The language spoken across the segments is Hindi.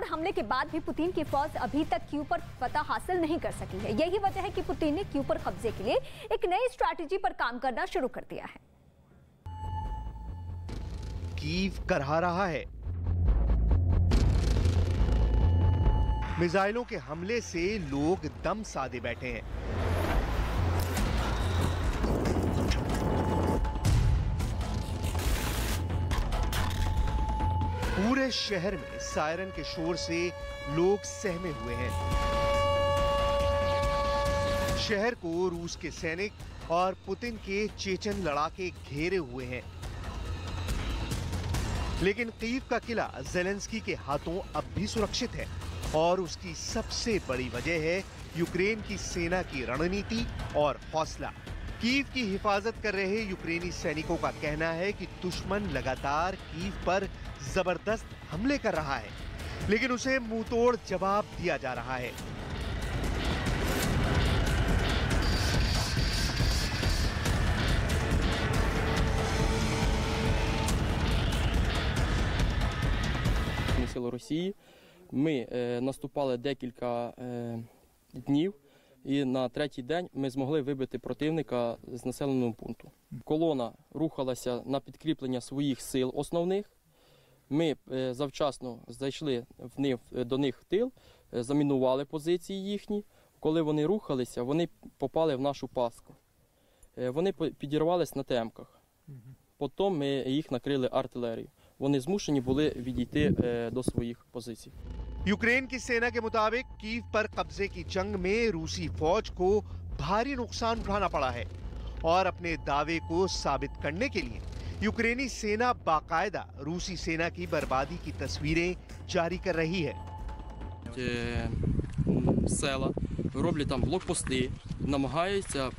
हमले के बाद भी पुतिन की फौज अभी तक कीव पर फतह हासिल नहीं कर सकी है। यही वजह है कि पुतिन ने कीव पर कब्जे के लिए एक नई स्ट्रैटेजी पर काम करना शुरू कर दिया है। कीव करहा रहा है। मिसाइलों के हमले से लोग दम साधे बैठे हैं। पूरे शहर में सायरन के शोर से लोग सहमे हुए हैं। शहर को रूस के सैनिक और पुतिन के चेचन लड़ाके घेरे हुए हैं। लेकिन कीव का किला ज़ेलेंस्की के हाथों अब भी सुरक्षित है और उसकी सबसे बड़ी वजह है यूक्रेन की सेना की रणनीति और हौसला। कीव की हिफाजत कर रहे यूक्रेनी सैनिकों का कहना है कि दुश्मन लगातार कीव पर जबरदस्त हमले कर रहा है, लेकिन उसे मुंहतोड़ जवाब दिया जा रहा है। Сили Росії. Ми наступали декілька днів, і на третій день ми змогли вибити противника з населеного пункту. Колона рухалася на підкріплення своїх сил основних. Ми завчасно зайшли до них в тил, замінували позиції їхні. Коли вони рухалися, вони попали в нашу пастку. Вони підірвались на темках. Потім ми їх накрили артилерією. Вони змушені були відійти до своїх позицій. यूक्रेन की सेना के मुताबिक कीव पर कब्जे की जंग में रूसी फौज को भारी नुकसान उठाना पड़ा है और अपने दावे को साबित करने के लिए यूक्रेनी सेना बाकायदा रूसी सेना की बर्बादी की तस्वीरें जारी कर रही है। Села роблять там блокпости, намагаються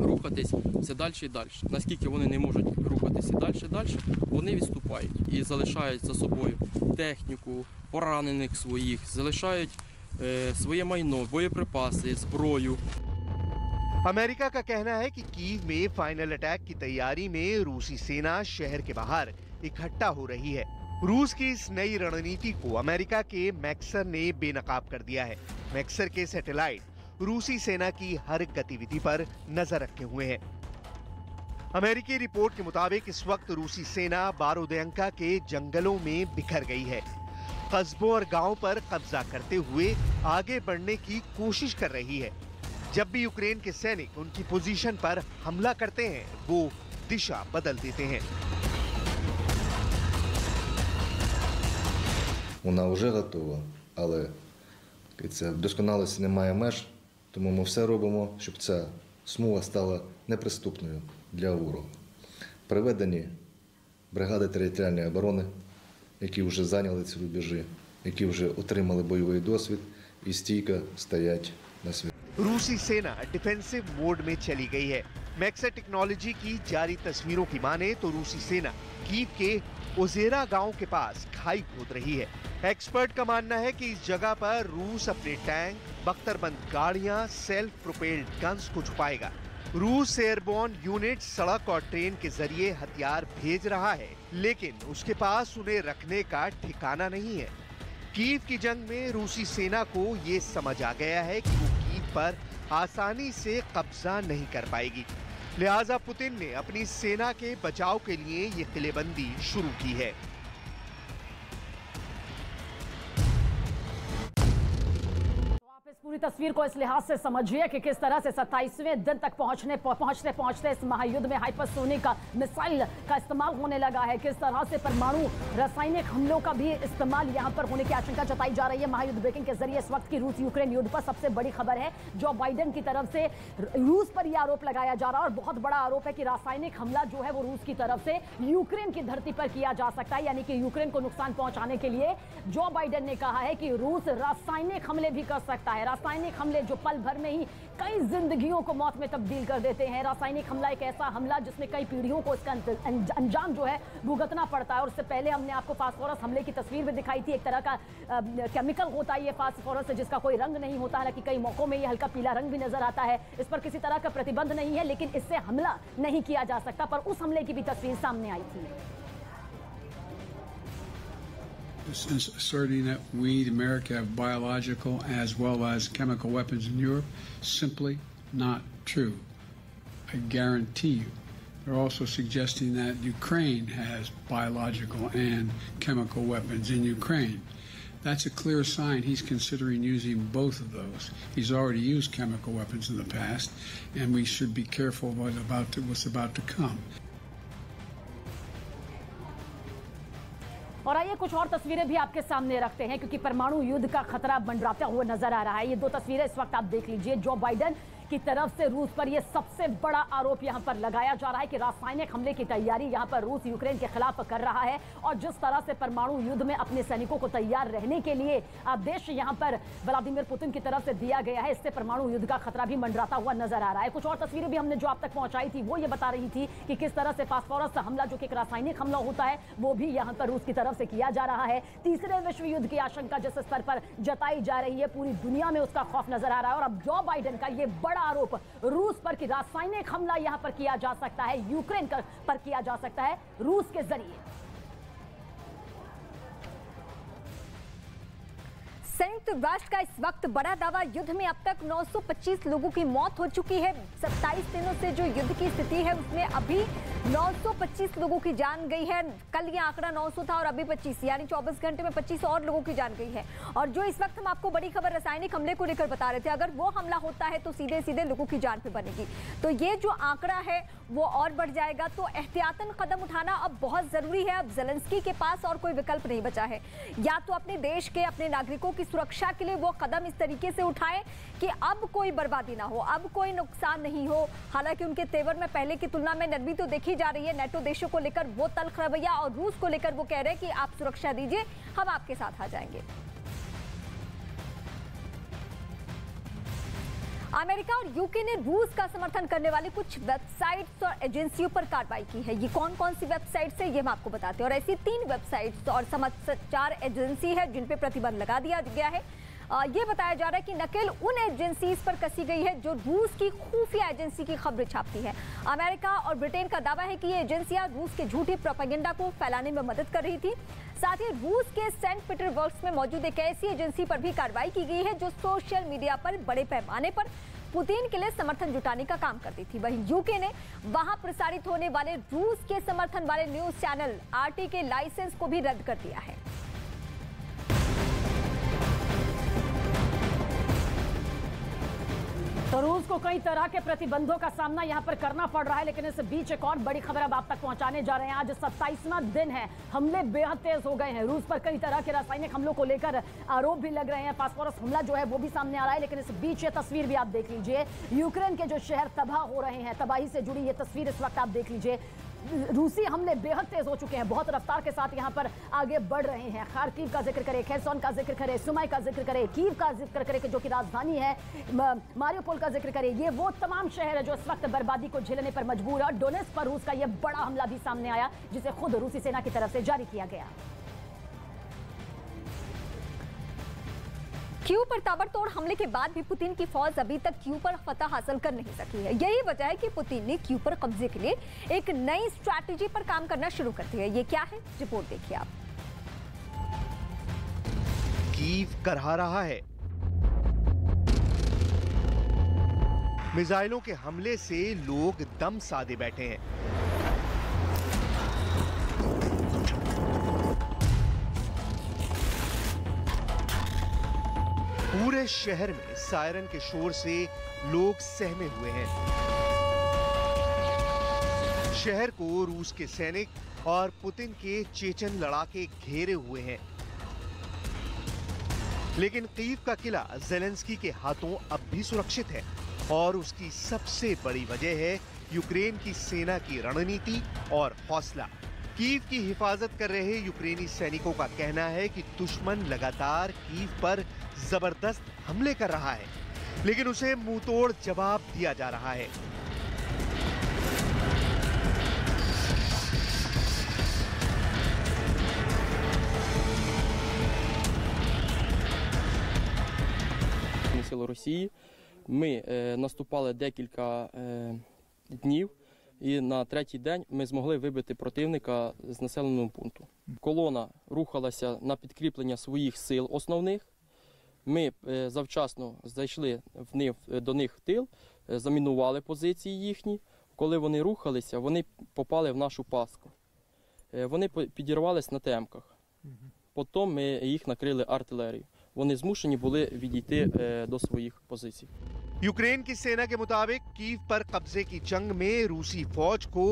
рухатись все далі і далі. Наскільки вони не можуть рухатися далі і далі, вони відступають і залишають за собою техніку, поранених своїх, залишають своє майно, боєприпаси, зброю. अमेरिका का कहना है कि कीव में फाइनल अटैक की तैयारी में रूसी सेना शहर के बाहर इकट्ठा हो रही है। रूस की इस नई रणनीति को अमेरिका के मैक्सर ने बेनकाब कर दिया है। मैक्सर के सैटेलाइट रूसी सेना की हर गतिविधि पर नजर रखे हुए हैं। अमेरिकी रिपोर्ट के मुताबिक इस वक्त रूसी सेना बारोदेंका के जंगलों में बिखर गई है। कस्बों और गांवों पर कब्जा करते हुए आगे बढ़ने की कोशिश कर रही है। जब भी यूक्रेन के सैनिक उनकी पोजीशन पर हमला करते हैं, वो दिशा बदल देते हैं। Вона вже готова, але вдосконалості немає меж, тому ми все робимо, щоб ця смуга стала неприступною для ворога. Приведені бригади територіальної оборони, які вже зайняли ці рубежі, які вже отримали бойовий досвід і стійко стоять на світі. रूसी सेना डिफेंसिव मोड में चली गई है। मैक्सर टेक्नोलॉजी की जारी तस्वीरों की माने तो रूसी सेना कीव के ओजेरा गांव के पास खाई खोद रही है। एक्सपर्ट का मानना है कि इस जगह पर रूस अपने टैंक, बख्तरबंद गाड़ियां, सेल्फ प्रोपेल्ड गन्स को छुपाएगा। रूस एयरबोर्न यूनिट सड़क और ट्रेन के जरिए हथियार भेज रहा है, लेकिन उसके पास उन्हें रखने का ठिकाना नहीं है। कीव की जंग में रूसी सेना को ये समझ आ गया है कि वो कीव पर आसानी से कब्जा नहीं कर पाएगी। लिहाजा पुतिन ने अपनी सेना के बचाव के लिए ये किलेबंदी शुरू की है। इस पूरी तस्वीर को इस लिहाज से समझिए कि किस तरह से 27वें दिन तक पहुंचते इस महायुद्ध में हाइपरसोनिक मिसाइल का इस्तेमाल होने लगा है। किस तरह से परमाणु रासायनिक हमलों का भी इस्तेमाल यहां पर होने की आशंका जताई जा रही है। महायुद्ध ब्रेकिंग के जरिए इस वक्त की रूस यूक्रेन युद्ध पर सबसे बड़ी खबर है। जो बाइडेन की तरफ से रूस पर यह आरोप लगाया जा रहा है और बहुत बड़ा आरोप है कि रासायनिक हमला जो है वो रूस की तरफ से यूक्रेन की धरती पर किया जा सकता है, यानी कि यूक्रेन को नुकसान पहुंचाने के लिए जो बाइडेन ने कहा है कि रूस रासायनिक हमले भी कर सकता है। रासायनिक हमले जो पल भर में ही कई जिंदगियों को मौत में तब्दील कर देते हैं। रासायनिक हमला एक ऐसा हमला जिसमें कई पीढ़ियों को इसका अंजाम जो है भुगतना पड़ता है। और उससे पहले हमने आपको फास्फोरस हमले की तस्वीर भी दिखाई थी। एक तरह का केमिकल होता है ये फास्फोरस, जिसका कोई रंग नहीं होता, हालांकि कई मौकों में ये हल्का पीला रंग भी नजर आता है। इस पर किसी तरह का प्रतिबंध नहीं है, लेकिन इससे हमला नहीं किया जा सकता। पर उस हमले की भी तस्वीर सामने आई थी। asserting that we, America, have biological as well as chemical weapons in Europe, simply not true. I guarantee you. They're also suggesting that Ukraine has biological and chemical weapons in Ukraine. That's a clear sign he's considering using both of those. He's already used chemical weapons in the past, and we should be careful what's about to come. और आइए कुछ और तस्वीरें भी आपके सामने रखते हैं, क्योंकि परमाणु युद्ध का खतरा मंडराता हुआ नजर आ रहा है। ये दो तस्वीरें इस वक्त आप देख लीजिए। जो बाइडेन की तरफ से रूस पर यह सबसे बड़ा आरोप यहां पर लगाया जा रहा है कि रासायनिक हमले की तैयारी यहां पर रूस यूक्रेन के खिलाफ कर रहा है, और जिस तरह से परमाणु युद्ध में अपने सैनिकों को तैयार रहने के लिए आदेश यहां पर व्लादिमीर पुतिन की तरफ से दिया गया है, इससे परमाणु युद्ध का खतरा भी मंडराता हुआ नजर आ रहा है। कुछ और तस्वीरें भी हमने जो आप तक पहुंचाई थी वो ये बता रही थी कि किस तरह से फास्फोरस हमला, जो कि एक रासायनिक हमला होता है, वो भी यहां पर रूस की तरफ से किया जा रहा है। तीसरे विश्व युद्ध की आशंका जिस स्तर पर जताई जा रही है, पूरी दुनिया में उसका खौफ नजर आ रहा है। और अब जो बाइडेन का ये बड़ा आरोप रूस पर कि रासायनिक हमला यहां पर किया जा सकता है, यूक्रेन पर किया जा सकता है रूस के जरिए। संयुक्त राष्ट्र का इस वक्त बड़ा दावा, युद्ध में अब तक 925 लोगों की मौत हो चुकी है। 27 दिनों से जो युद्ध की स्थिति है उसमें अभी 925 लोगों की जान गई है। कल ये आंकड़ा 900 था और अभी 25, यानी 24 घंटे में 25 और लोगों की जान गई है। और जो इस वक्त हम आपको बड़ी खबर रासायनिक हमले को लेकर बता रहे थे, अगर वो हमला होता है तो सीधे सीधे लोगों की जान पे बनेगी। तो ये जो आंकड़ा है वो और बढ़ जाएगा। तो एहतियातन कदम उठाना अब बहुत जरूरी है। अब ज़ेलेंस्की के पास और कोई विकल्प नहीं बचा है। या तो अपने देश के, अपने नागरिकों की सुरक्षा के लिए वो कदम इस तरीके से उठाएं कि अब कोई बर्बादी ना हो, अब कोई नुकसान नहीं हो। हालांकि उनके तेवर में पहले की तुलना में नरमी तो देखी जा रही है। नेटो देशों को लेकर वो तल्ख रवैया, और रूस को लेकर वो कह रहे हैं कि आप सुरक्षा दीजिए, हम आपके साथ आ जाएंगे। अमेरिका और यूके ने रूस का समर्थन करने वाली कुछ वेबसाइट्स और एजेंसियों पर कार्रवाई की है। ये कौन कौन सी वेबसाइट्स है ये हम आपको बताते हैं। और ऐसी 3 वेबसाइट्स और समाचार एजेंसी है जिन पे प्रतिबंध लगा दिया गया है। ये बताया जा रहा है कि नकेल उन एजेंसीज पर कसी गई है जो रूस की खुफिया एजेंसी की खबरें छापती है। अमेरिका और ब्रिटेन का दावा है कि ये एजेंसियां रूस के झूठे प्रोपेगेंडा को फैलाने में मदद कर रही थी। साथ ही रूस के सेंट पीटर्सबर्ग में मौजूद एक ऐसी एजेंसी पर भी कार्रवाई की गई है जो सोशल मीडिया पर बड़े पैमाने पर पुतिन के लिए समर्थन जुटाने का काम करती थी। वहीं यूके ने वहां प्रसारित होने वाले रूस के समर्थन वाले न्यूज चैनल RT के लाइसेंस को भी रद्द कर दिया है। तो रूस को कई तरह के प्रतिबंधों का सामना यहां पर करना पड़ रहा है, लेकिन इस बीच एक और बड़ी खबर अब आप तक पहुंचाने जा रहे हैं। आज 27वां दिन है, हमले बेहद तेज हो गए हैं। रूस पर कई तरह के रासायनिक हमलों को लेकर आरोप भी लग रहे हैं। फास्फोरस हमला जो है वो भी सामने आ रहा है। लेकिन इस बीच ये तस्वीर भी आप देख लीजिए, यूक्रेन के जो शहर तबाह हो रहे हैं, तबाही से जुड़ी ये तस्वीर इस वक्त आप देख लीजिए। रूसी हमले बेहद तेज हो चुके हैं, बहुत रफ्तार के साथ यहाँ पर आगे बढ़ रहे हैं। खार्किव का जिक्र करें, खेरसोन का जिक्र करें, सुमाई का जिक्र करें, कीव का जिक्र करें जो कि राजधानी है, मारियोपोल का जिक्र करें, ये वो तमाम शहर है जो इस वक्त बर्बादी को झेलने पर मजबूर है। और डोनेट्स्क पर रूस का यह बड़ा हमला भी सामने आया, जिसे खुद रूसी सेना की तरफ से जारी किया गया। कीव पर ताबड़तोड़ हमले के बाद भी पुतिन की फौज अभी तक कीव पर फतह हासिल कर नहीं सकी है। यही वजह है कि पुतिन ने कीव पर कब्जे के लिए एक नई स्ट्रैटेजी पर काम करना शुरू कर दिया है। ये क्या है, रिपोर्ट देखिए आप। कीव करहा रहा है। मिसाइलों के हमले से लोग दम साधे बैठे हैं। पूरे शहर में सायरन के शोर से लोग सहमे हुए हैं। शहर को रूस के सैनिक और पुतिन के चेचन लड़ाके घेरे हुए हैं। लेकिन कीव का किला ज़ेलेंस्की के हाथों अब भी सुरक्षित है, और उसकी सबसे बड़ी वजह है यूक्रेन की सेना की रणनीति और हौसला। कीव की हिफाजत कर रहे यूक्रेनी सैनिकों का कहना है कि दुश्मन लगातार कीव पर जबरदस्त हमले कर रहा है, लेकिन उसे मुंहतोड़ जवाब दिया जा रहा है। Сили Росії. Ми наступали декілька днів. і на третій день ми змогли вибити противника з населеного пункту. Колона рухалася на підкріплення своїх сил основних. Ми завчасно зайшли до них в тил, замінували позиції їхні. Коли вони рухалися, вони попали в нашу пастку. Вони підірвались на темках. Потім ми їх накрили артилерією. Вони змушені були відійти до своїх позицій. यूक्रेन की सेना के मुताबिक कीव पर कब्जे की जंग में रूसी फौज को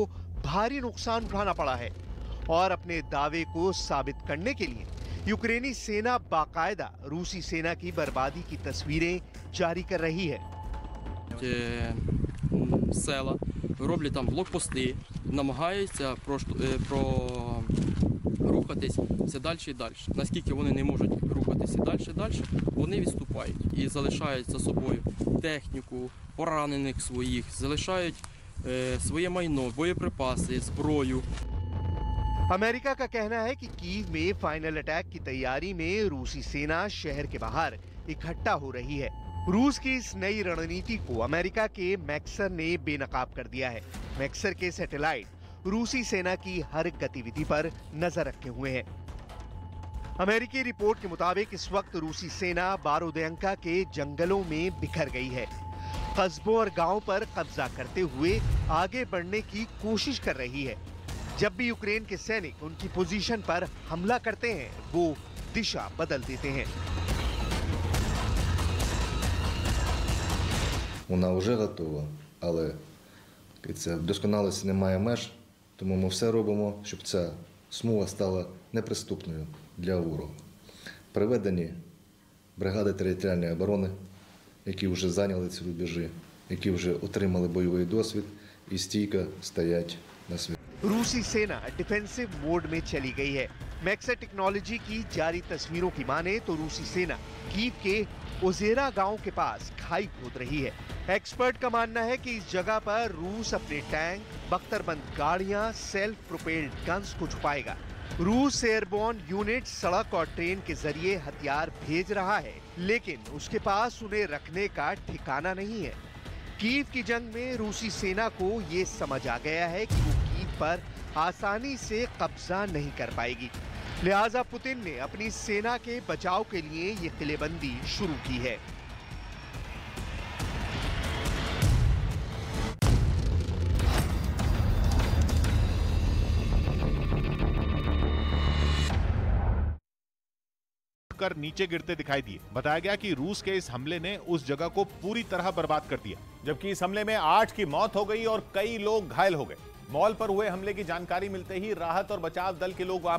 भारी नुकसान उठाना पड़ा है और अपने दावे को साबित करने के लिए यूक्रेनी सेना बाकायदा रूसी सेना की बर्बादी की तस्वीरें जारी कर रही है। Села роблять там блокпости, намагаються рухатись все далі і далі. Наскільки вони не можуть рухатися далі і далі, вони відступають і залишають за собою техніку, поранених своїх, залишають своє майно, боєприпаси, зброю. अमेरिका का कहना है कि कीव में फाइनल अटैक की तैयारी में रूसी सेना शहर के बाहर इकट्ठा हो रही है। रूस की इस नई रणनीति को अमेरिका के मैक्सर ने बेनकाब कर दिया है। मैक्सर के सैटेलाइट रूसी सेना की हर गतिविधि पर नजर रखे हुए हैं। अमेरिकी रिपोर्ट के मुताबिक इस वक्त रूसी सेना बारोदेंका के जंगलों में बिखर गई है। कस्बों और गांवों पर कब्जा करते हुए आगे बढ़ने की कोशिश कर रही है। जब भी यूक्रेन के सैनिक उनकी पोजीशन पर हमला करते हैं, वो दिशा बदल देते हैं। Вона вже готова, але вдосконалості немає меж, тому ми все робимо, щоб ця смуга стала неприступною для ворога. Приведені бригади територіальної оборони, які вже зайняли ці рубежі, які вже отримали бойовий досвід і стійко стоять на світі. रूसी सेना डिफेंसिव मोड में चली गई है। मैक्सर टेक्नोलॉजी की जारी तस्वीरों की माने तो रूसी सेना कीव के ओजेरा गांव के पास खाई खोद रही है। एक्सपर्ट का मानना है कि इस जगह पर रूस अपने टैंक, बख्तरबंद गाड़ियां, सेल्फ प्रोपेल्ड गन्स को छुपाएगा। रूस एयरबोर्न यूनिट सड़क और ट्रेन के जरिए हथियार भेज रहा है, लेकिन उसके पास उन्हें रखने का ठिकाना नहीं है। कीव की जंग में रूसी सेना को ये समझ आ गया है कि वो कीव पर आसानी से कब्जा नहीं कर पाएगी। लिहाजा पुतिन ने अपनी सेना के बचाव के लिए ये किलेबंदी शुरू की है। कर नीचे गिरते दिखाई दिए। बताया गया कि रूस के इस हमले ने उस जगह को पूरी तरह बर्बाद कर दिया, जबकि इस हमले में 8 की मौत हो गई और कई लोग घायल हो गए। मॉल पर हुए हमले की जानकारी मिलते ही राहत और बचाव दल के लोग वहां